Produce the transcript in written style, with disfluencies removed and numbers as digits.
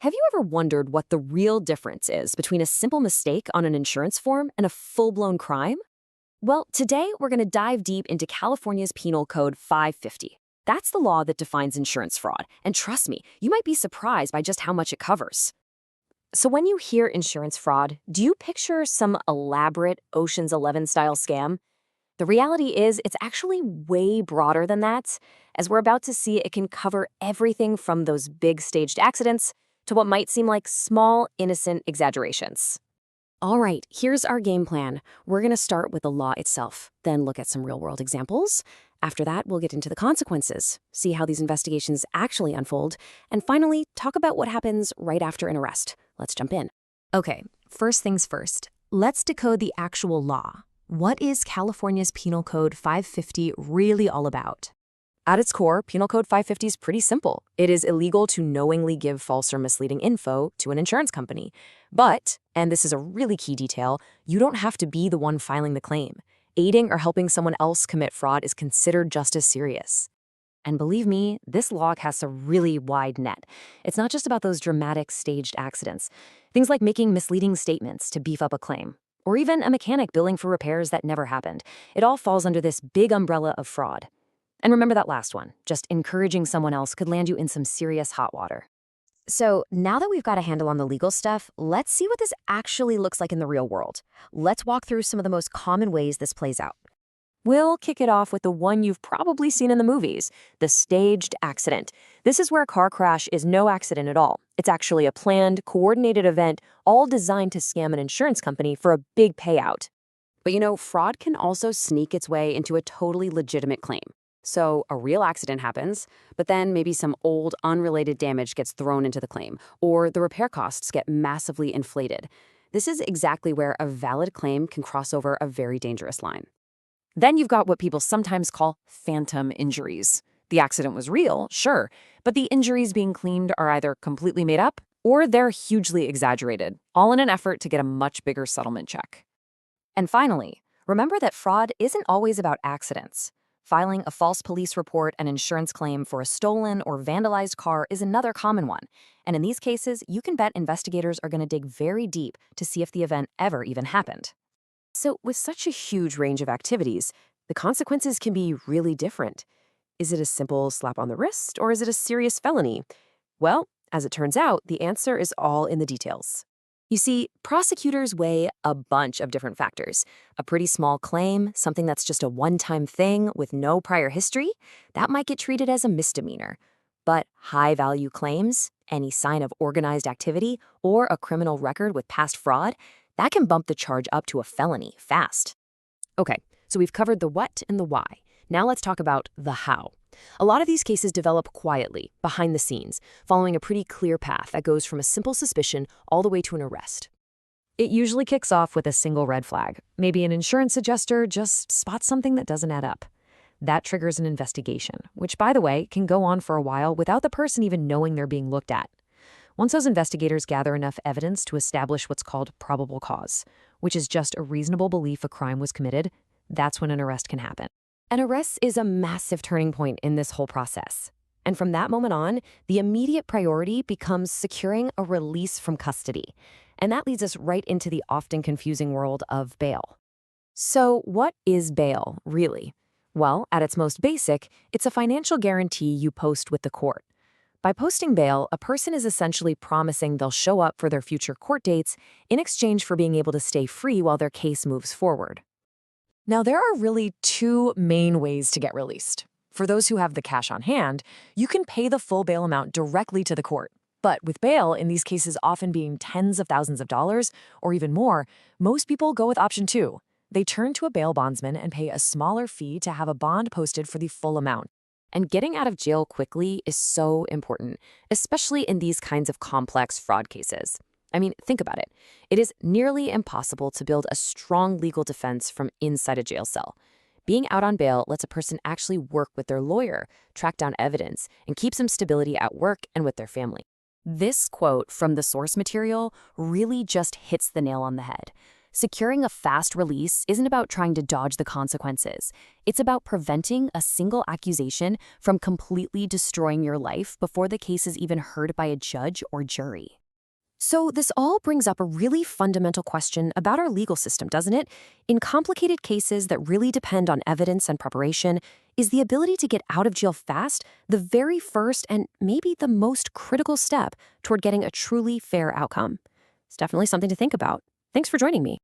Have you ever wondered what the real difference is between a simple mistake on an insurance form and a full-blown crime? Well, today we're going to dive deep into California's Penal Code 550. That's the law that defines insurance fraud, and trust me, you might be surprised by just how much it covers. So when you hear insurance fraud, do you picture some elaborate Ocean's 11 style scam? The reality is it's actually way broader than that. As we're about to see, it can cover everything from those big staged accidents to what might seem like small, innocent exaggerations. All right, here's our game plan. We're going to start with the law itself, then look at some real-world examples. After that, we'll get into the consequences, see how these investigations actually unfold, and finally, talk about what happens right after an arrest. Let's jump in. Okay, first things first. Let's decode the actual law. What is California's Penal Code 550 really all about? At its core, Penal Code 550 is pretty simple. It is illegal to knowingly give false or misleading info to an insurance company. But, and this is a really key detail, you don't have to be the one filing the claim. Aiding or helping someone else commit fraud is considered just as serious. And believe me, this law casts a really wide net. It's not just about those dramatic staged accidents. Things like making misleading statements to beef up a claim, or even a mechanic billing for repairs that never happened. It all falls under this big umbrella of fraud. And remember that last one, just encouraging someone else could land you in some serious hot water. So now that we've got a handle on the legal stuff, let's see what this actually looks like in the real world. Let's walk through some of the most common ways this plays out. We'll kick it off with the one you've probably seen in the movies, the staged accident. This is where a car crash is no accident at all. It's actually a planned, coordinated event, all designed to scam an insurance company for a big payout. But you know, fraud can also sneak its way into a totally legitimate claim. So a real accident happens, but then maybe some old, unrelated damage gets thrown into the claim, or the repair costs get massively inflated. This is exactly where a valid claim can cross over a very dangerous line. Then you've got what people sometimes call phantom injuries. The accident was real, sure, but the injuries being claimed are either completely made up or they're hugely exaggerated, all in an effort to get a much bigger settlement check. And finally, remember that fraud isn't always about accidents. Filing a false police report and insurance claim for a stolen or vandalized car is another common one. And in these cases, you can bet investigators are going to dig very deep to see if the event ever even happened. So with such a huge range of activities, the consequences can be really different. Is it a simple slap on the wrist, or is it a serious felony? Well, as it turns out, the answer is all in the details. You see, prosecutors weigh a bunch of different factors. A pretty small claim, something that's just a one-time thing with no prior history, that might get treated as a misdemeanor. But high-value claims, any sign of organized activity, or a criminal record with past fraud, that can bump the charge up to a felony fast. Okay, so we've covered the what and the why. Now let's talk about the how. A lot of these cases develop quietly, behind the scenes, following a pretty clear path that goes from a simple suspicion all the way to an arrest. It usually kicks off with a single red flag. Maybe an insurance adjuster just spots something that doesn't add up. That triggers an investigation, which, by the way, can go on for a while without the person even knowing they're being looked at. Once those investigators gather enough evidence to establish what's called probable cause, which is just a reasonable belief a crime was committed, that's when an arrest can happen. An arrest is a massive turning point in this whole process. And from that moment on, the immediate priority becomes securing a release from custody. And that leads us right into the often confusing world of bail. So what is bail, really? Well, at its most basic, it's a financial guarantee you post with the court. By posting bail, a person is essentially promising they'll show up for their future court dates in exchange for being able to stay free while their case moves forward. Now, there are really two main ways to get released. For those who have the cash on hand, you can pay the full bail amount directly to the court. But with bail, in these cases often being tens of thousands of dollars or even more, most people go with option two. They turn to a bail bondsman and pay a smaller fee to have a bond posted for the full amount. And getting out of jail quickly is so important, especially in these kinds of complex fraud cases. I mean, think about it. It is nearly impossible to build a strong legal defense from inside a jail cell. Being out on bail lets a person actually work with their lawyer, track down evidence, and keep some stability at work and with their family. This quote from the source material really just hits the nail on the head. Securing a fast release isn't about trying to dodge the consequences. It's about preventing a single accusation from completely destroying your life before the case is even heard by a judge or jury. So this all brings up a really fundamental question about our legal system, doesn't it? In complicated cases that really depend on evidence and preparation, is the ability to get out of jail fast the very first and maybe the most critical step toward getting a truly fair outcome? It's definitely something to think about. Thanks for joining me.